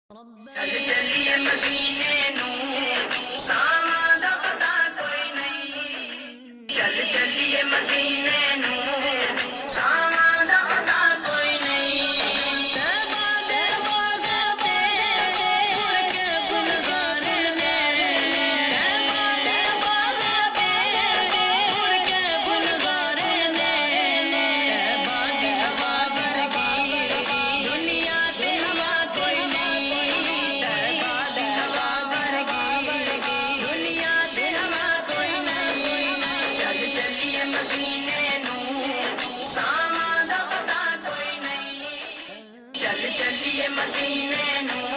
चल चलिए मदीने नू सामा दा पता कोई नहीं। चल चलिए मदीने नू सामा दा पता कोई नहीं। तैबा दे बाग ते उड़ के फुलदार ने, तैबा दे बाग ते उड़ के फुलदार ने। तैबा दी हवा वर्गी दुनिया ते हवा कोई नहीं। तैबा दी हवा वर्गी दुनिया ते हवा कोई नहीं। चल चलिए मदीने नू सामा दा पता कोई नहीं। चल चलिए मदीने नू